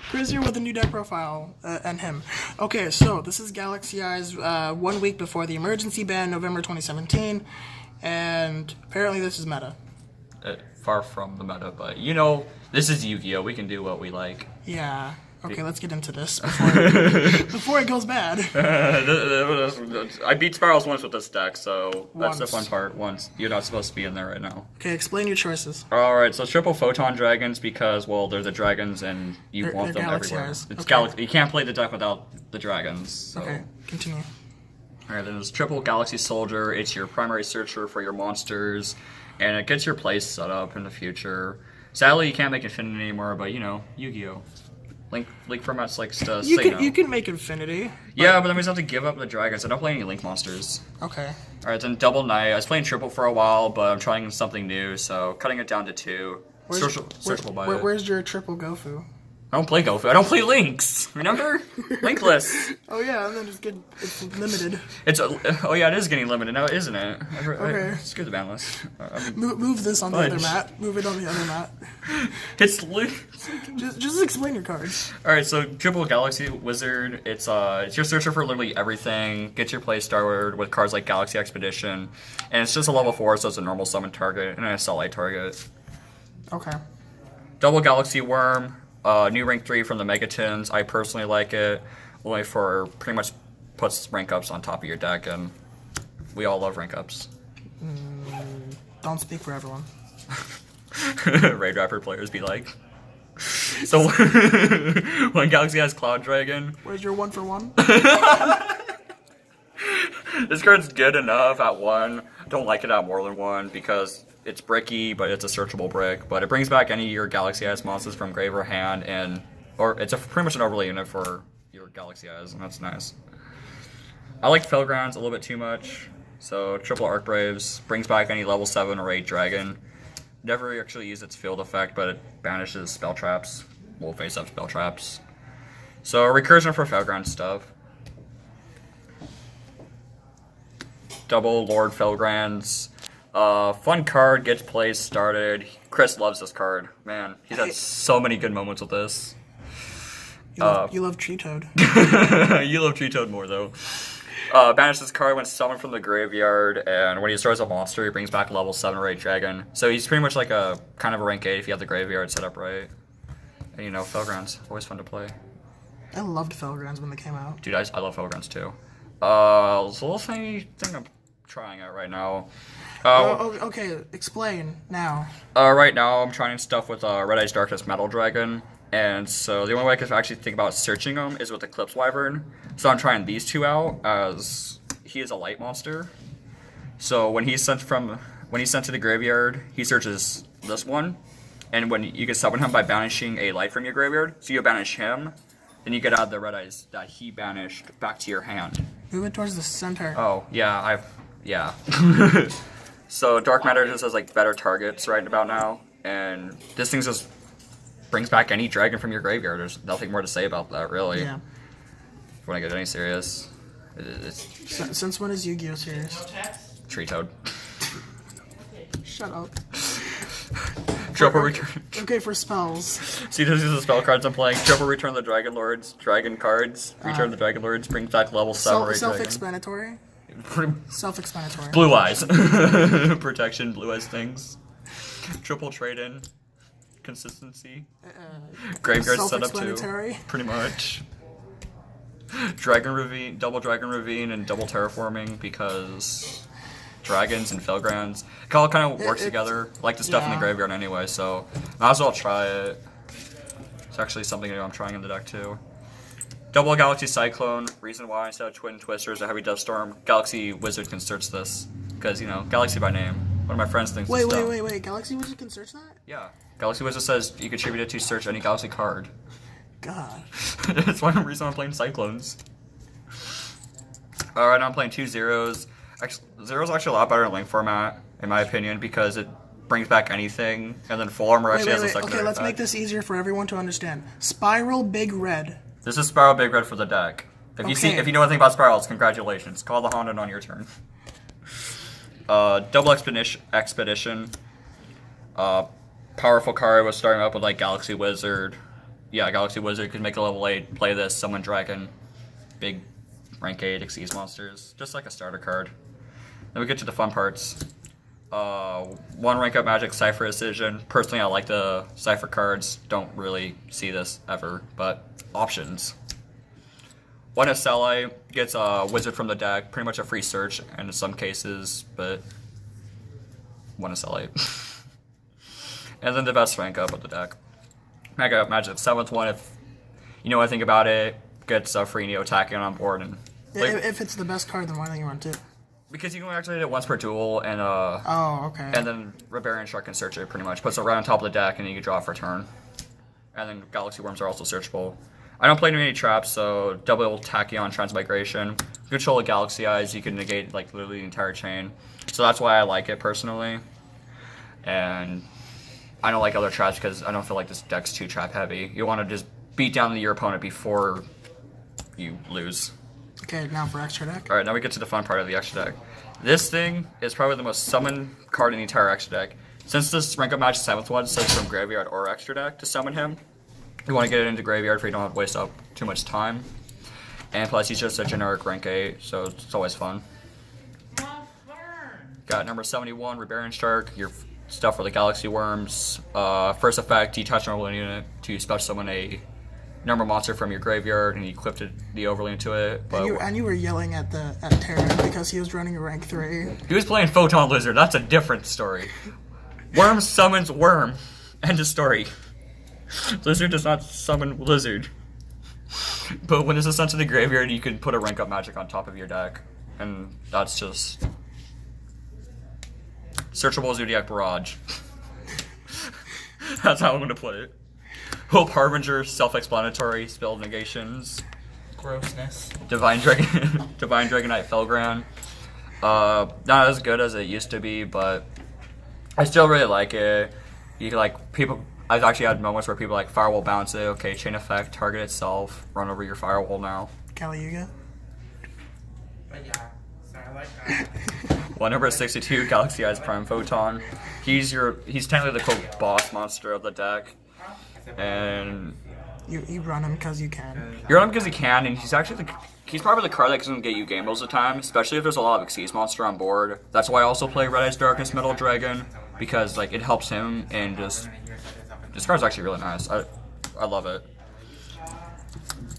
Chris here with a new deck profile, and him. Okay, so this is Galaxy Eyes 1 week before the emergency ban, November 2017, and apparently this is meta. Far from the meta, but this is Yu-Gi-Oh! We can do what we like. Yeah. Okay, let's get into this before it goes bad. I beat Spirals once with this deck, so that's the Once. fun part. Once. You're not supposed to be in there right now. Okay, explain your choices. Alright, so triple Photon Dragons because, well, they're the dragons and you They're want them Galaxy everywhere. Eyes. It's Okay. You can't play the deck without the dragons. So. Okay, continue. Alright, then there's triple Galaxy Soldier. It's your primary searcher for your monsters, and it gets your place set up in the future. Sadly, you can't make Infinity anymore, but Yu-Gi-Oh! Link formats likes to You say can no. you can make Infinity. Yeah, but that means I have to give up the dragons. I don't play any Link monsters. Okay. Alright, then Double Knight. I was playing triple for a while, but I'm trying something new, so cutting it down to 2. Searchable by it. Where's your triple Gofu? I don't play Gofu. I don't play Links. Remember? Linkless. Oh yeah, and then it's limited. Oh yeah, it is getting limited now, isn't it? Okay. Screw the ban list. Move this on the other Fudge. mat. Move it on the other mat. It's Just explain your cards. all right. So triple Galaxy Wizard. It's your searcher for literally everything. Get your play started with cards like Galaxy Expedition, and it's just a level 4, so it's a normal summon target and a satellite target. Okay. Double Galaxy Worm. New rank 3 from the Megatons. I personally like it, only for pretty much puts rank ups on top of your deck, and we all love rank ups. Don't speak for everyone. Raid Rapper players be like. So when Galaxy has Cloud Dragon, Where's your 1-for-1? this card's good enough at 1. Don't like it at more than 1 because it's bricky, but it's a searchable brick. But it brings back any of your Galaxy Eyes monsters from grave or hand, or it's pretty much an overlay unit for your Galaxy Eyes, and that's nice. I like Felgrounds a little bit too much, so triple Arc Braves brings back any level 7 or 8 dragon. Never actually use its field effect, but it banishes spell traps. Will face up spell traps. So recursion for Felground stuff. Double Lord Felgrands. Fun card, gets plays started. Chris loves this card. Man, he's had so many good moments with this. You love Tree Toad. You love Tree Toad more, though. Banish this card when summoned from the graveyard, and when he destroys a monster, he brings back a level 7 or 8 dragon. So he's pretty much like a kind of a rank 8 if you have the graveyard set up right. And Felgrounds, always fun to play. I loved Felgrounds when they came out. Dude, I love Felgrounds too. There's a little thing I'm trying out right now. Okay, explain now. Right now I'm trying stuff with Red Eyes Darkness Metal Dragon, and so the only way I can actually think about searching them is with Eclipse Wyvern. So I'm trying these two out as he is a light monster. So when he's sent to the graveyard, he searches this one, and when you can summon him by banishing a light from your graveyard, so you banish him, then you get add the Red Eyes that he banished back to your hand. Move it towards the center. Oh yeah, yeah. So Dark Matter just has like better targets right about now, and this thing just brings back any dragon from your graveyard. There's nothing more to say about that, really. Yeah. If you want to get any serious, it's Since when is Yu-Gi-Oh serious? Tree Toad. Shut up. Triple Return. Okay, for spells. See, these are the spell cards I'm playing. Triple Return the Dragon Lords. Dragon cards. Return the Dragon Lords. Brings back level 7 or 8 dragon. Self-explanatory. Self-explanatory. Blue Eyes. Protection, Blue Eyes things. Triple Trade-in. Consistency. Graveyard setup too. Self-explanatory. Pretty much. Dragon Ravine, double Dragon Ravine, and double Terraforming because dragons and Felgrounds all kind of work together. Like the stuff in the Yeah. graveyard anyway, so might as well try it. It's actually something new I'm trying in the deck too. Double Galaxy Cyclone. Reason why instead of Twin Twisters or Heavy Dust Storm, Galaxy Wizard can search this because Galaxy by name. One of my friends thinks. it's dumb. Wait. Galaxy Wizard can search that? Yeah, Galaxy Wizard says you contribute it to search any Galaxy card. God. That's one reason I'm playing Cyclones. Alright, now I'm playing 2 Zeros. Zero's actually a lot better in Link format, in my opinion, because it brings back anything, and then Full Armor actually has a secondary Okay, let's effect. make this easier for everyone to understand. Spiral Big Red. This is Spiral Big Red for the deck. If you know anything about Spirals, congratulations. Call the Honda on your turn. Double Expedition. Powerful card was starting up with like Galaxy Wizard. yeah, Galaxy Wizard could make a level 8, play this, summon Dragon, big rank 8 Xyz monsters, just like a starter card. Then we get to the fun parts. One rank up Magic Cypher Decision. Personally, I like the Cypher cards. Don't really see this ever, but options. One SLA gets a Wizard from the deck, pretty much a free search in some cases, but one SLA. And then the best rank up of the deck. Mega Magic 7th one, if you know anything about it, gets a free Neo Tachyon on board. And If it's the best card, then why don't you run 2? because you can activate it once per duel, and Oh, okay. and then Rebellion Shark can search it pretty much. Puts it right on top of the deck, and you can draw it for a turn. And then Galaxy Worms are also searchable. I don't play many traps, so double Tachyon Transmigration. Control of Galaxy Eyes, you can negate like literally the entire chain. So that's why I like it personally. And I don't like other traps because I don't feel like this deck's too trap heavy. You want to just beat down your opponent before you lose. Okay, now for extra deck. Alright, now we get to the fun part of the extra deck. This thing is probably the most summoned card in the entire extra deck. Since this rank up Magic 7th one says from graveyard or extra deck to summon him, you want to get it into graveyard so you don't have to waste up too much time. And plus he's just a generic rank 8, so it's always fun. Got number 71, Rebellion Shark, your stuff for the Galaxy Worms. First effect, detach an overlay unit to special summon a number monster from your graveyard, and you equipped the overlay into it. But And you were yelling at Terran because he was running a rank 3. he was playing Photon Lizard. That's a different story. Worm summons Worm. End of story. Lizard does not summon Lizard. But when it's sent to the graveyard, you can put a rank up magic on top of your deck, and that's just searchable Zodiac Barrage. That's how I'm gonna put it. Hope Harbinger, self-explanatory, spell negations. Grossness. Divine Dragonite Felgran. Not as good as it used to be, but I still really like it. You can, like, people. I've actually had moments where people like firewall bounce it. Okay, chain effect, target itself, run over your firewall now. Kali Yuga. But yeah, so I like that. One number 62, Galaxy Eyes Prime Photon. He's technically the quote boss monster of the deck, and You run him because you can. you're on him because he can, and he's probably the card that can get you game most of the time, especially if there's a lot of Xyz monster on board. That's why I also play Red Eyes Darkness Metal Dragon, because like it helps him, and just this card's actually really nice. I love it.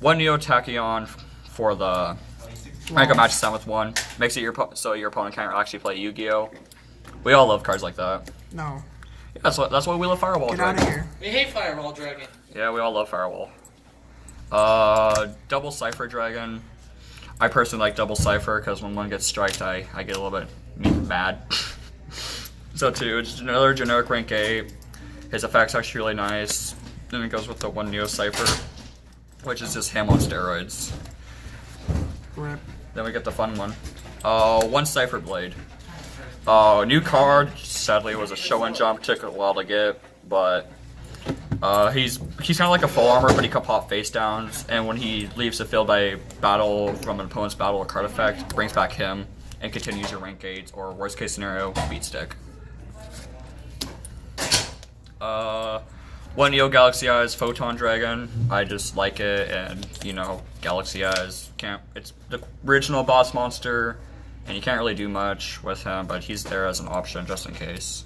One Neo Tachyon for the rank up match 7th one makes it so your opponent can't actually play Yu-Gi-Oh. We all love cards like that. No. Yeah, that's why we love Firewall Get out Dragon. of here. We hate Firewall Dragon. Yeah, we all love Firewall. Double Cypher Dragon. I personally like Double Cypher because when one gets striked, I get a little bit mad. So too, it's another generic rank 8. His effect's actually really nice. Then it goes with the one Neo Cypher, which is just him on steroids. Rip. Then we get the fun one. One Cypher Blade. New card. Sadly, it was a show and jump. Took a while to get, but he's kind of like a full armor, but he can pop face downs. And when he leaves the field by battle from an opponent's battle or card effect, brings back him and continues your rank 8 or worst case scenario, beat stick. One Neo Galaxy Eyes Photon Dragon. I just like it, and you know, Galaxy Eyes it's the original boss monster, and you can't really do much with him, but he's there as an option just in case.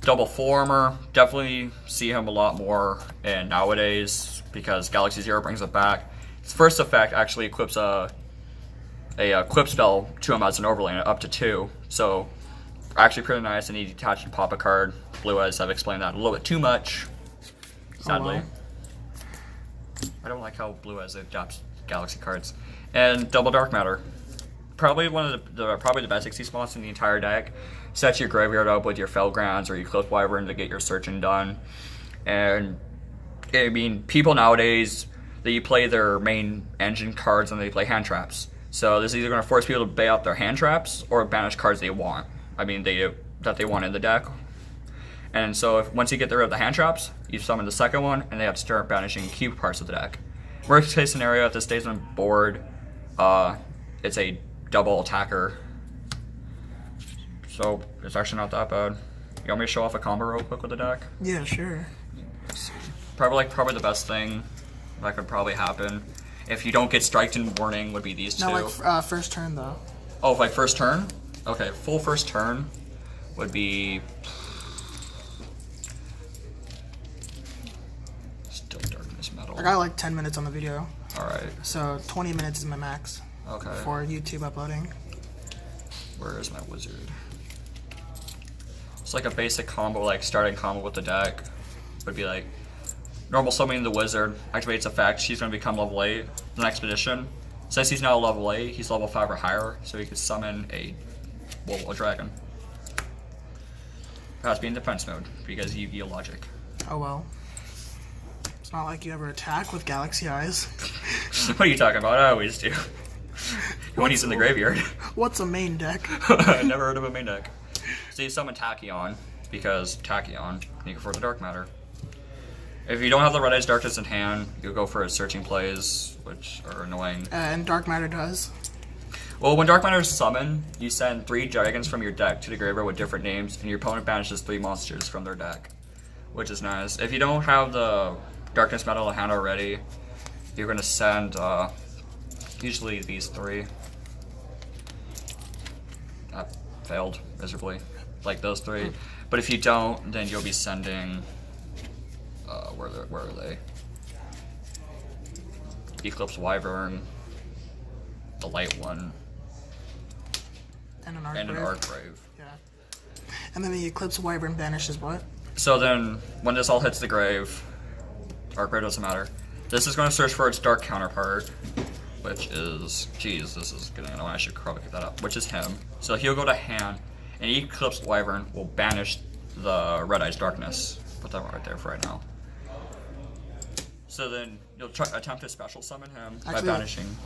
Double Full Armor, definitely see him a lot more in nowadays because Galaxy Zero brings it back. His first effect actually equips a equip spell to him as an overlay, up to 2. So actually pretty nice, and he detach and pop a card. Blue Eyes, I've explained that a little bit too much, sadly. wow. I don't like how Blue Eyes adapts Galaxy cards. And Double Dark Matter. Probably one of probably the best 60 spots in the entire deck. Set your graveyard up with your Felgrounds or your Cliff Wyvern to get your searching done. And I mean, people nowadays, they play their main engine cards and they play hand traps. So this is either going to force people to pay out their hand traps or banish cards they want. I mean, that they want in the deck. And so once you get rid of the hand traps, you summon the second one, and they have to start banishing key parts of the deck. Worst case scenario, if this stays on board, it's a double attacker. So it's actually not that bad. You want me to show off a combo real quick with the deck? Yeah, sure. Probably the best thing that could probably happen if you don't get striked in warning would be these two. No, like first turn though. Oh, like first turn? Okay, full first turn would be still darkness metal. I got like 10 minutes on the video, All right. so 20 minutes is my max Okay. for YouTube uploading. Where is my wizard? It's like a basic combo, like starting combo with the deck would be like normal summoning the wizard, activates effect, she's going to become level 8. The next expedition, since he's now level 8, he's level 5 or higher, so he could summon a dragon. It has to be in defense mode, because Yu-Gi-Oh! Logic. Oh well. It's not like you ever attack with Galaxy Eyes. What are you talking about? I always do. When he's in the graveyard. What's a main deck? I never heard of a main deck. So you summon Tachyon, because Tachyon, you go for the dark matter. If you don't have the Red Eyes Darkness in hand, you'll go for his searching plays, which are annoying. And Dark Matter does. Well, when Dark Matter is summoned, you send 3 dragons from your deck to the graveyard with different names, and your opponent banishes 3 monsters from their deck, which is nice. If you don't have the Darkness Metal in hand already, you're going to send usually these 3. That failed miserably, like those 3. But if you don't, then you'll be sending. Where are they? Eclipse Wyvern, the light one, And an Arc and an Brave. Archgrave. Yeah. And then the Eclipse Wyvern banishes what? So then, when this all hits the grave, Archgrave doesn't matter. This is going to search for its dark counterpart, which is, geez, this is getting annoying. I should probably get that up. Which is him. So he'll go to hand, and Eclipse Wyvern will banish the Red Eyes Darkness. Put that right there for right now. So then you'll attempt to special summon him by Actually- banishing.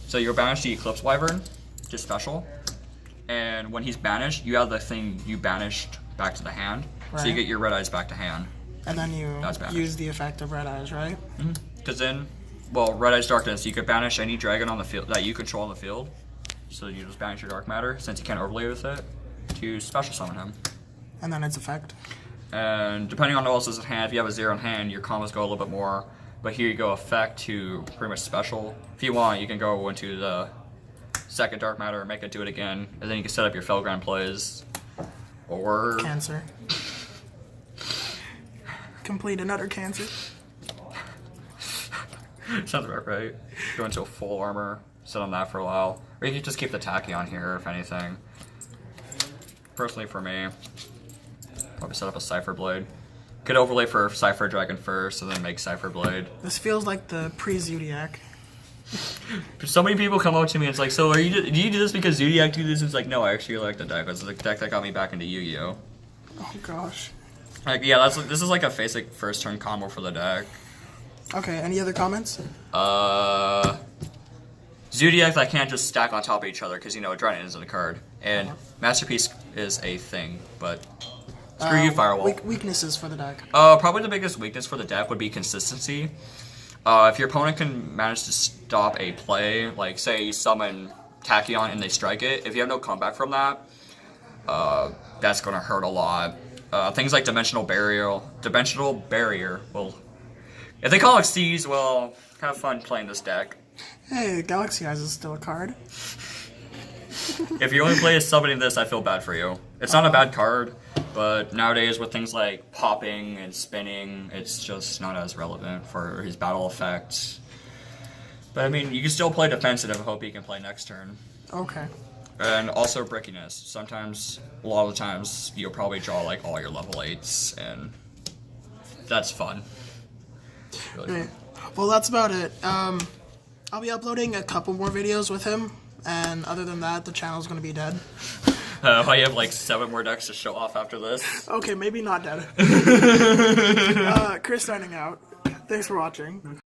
So you'll banish the Eclipse Wyvern, just special. And when he's banished, you have the thing you banished back to the hand. So you Right. get your Red Eyes back to hand. And then you That's banished. use the effect of Red Eyes, right? Because then, well, Red Eyes Darkness, you could banish any dragon on the field that you control on the field. So you just banish your Dark Matter, since you can't overlay with it, to special summon him. And then its effect. And depending on what else is at hand, if you have a 0 in hand, your combos go a little bit more. But here you go effect to pretty much special. If you want, you can go into the second Dark Matter and make it do it again. And then you can set up your Felgrand plays. Or... Cancer. Complete and utter cancer. Sounds about right. Go into a full armor, sit on that for a while. Or you can just keep the Tachyon here, if anything. Personally for me, probably set up a Cypher Blade. Could overlay for Cypher Dragon first, and then make Cypher Blade. This feels like the pre-Zodiac. So many people come up to me and it's like, so do you do this because Zodiac do this? It's like, no, I actually like the deck. It's the deck that got me back into Yu-Gi-Oh! Oh gosh. Like, yeah, this is like a basic first turn combo for the deck. Okay, any other comments? Zodiac that can't just stack on top of each other because, you know, Dragon isn't a card. And Masterpiece is a thing, but screw you, Firewall. Weaknesses for the deck. Probably the biggest weakness for the deck would be consistency. If your opponent can manage to stop a play, like say you summon Tachyon and they strike it, if you have no comeback from that, that's going to hurt a lot. Things like Dimensional Barrier, well, if they call it Xyz, well, have fun playing this deck. Hey, Galaxy Eyes is still a card. If you only play as summoning this, I feel bad for you. It's not a bad card, but nowadays with things like popping and spinning, it's just not as relevant for his battle effects. But I mean, you can still play defensive and hope he can play next turn. Okay. And also brickiness. Sometimes, a lot of the times, you'll probably draw like all your level 8s, and that's fun. Really Great. fun. Well, that's about it. I'll be uploading a couple more videos with him, and other than that, the channel's gonna be dead. I have like 7 more decks to show off after this. Okay, maybe not dead. Chris signing out. Thanks for watching.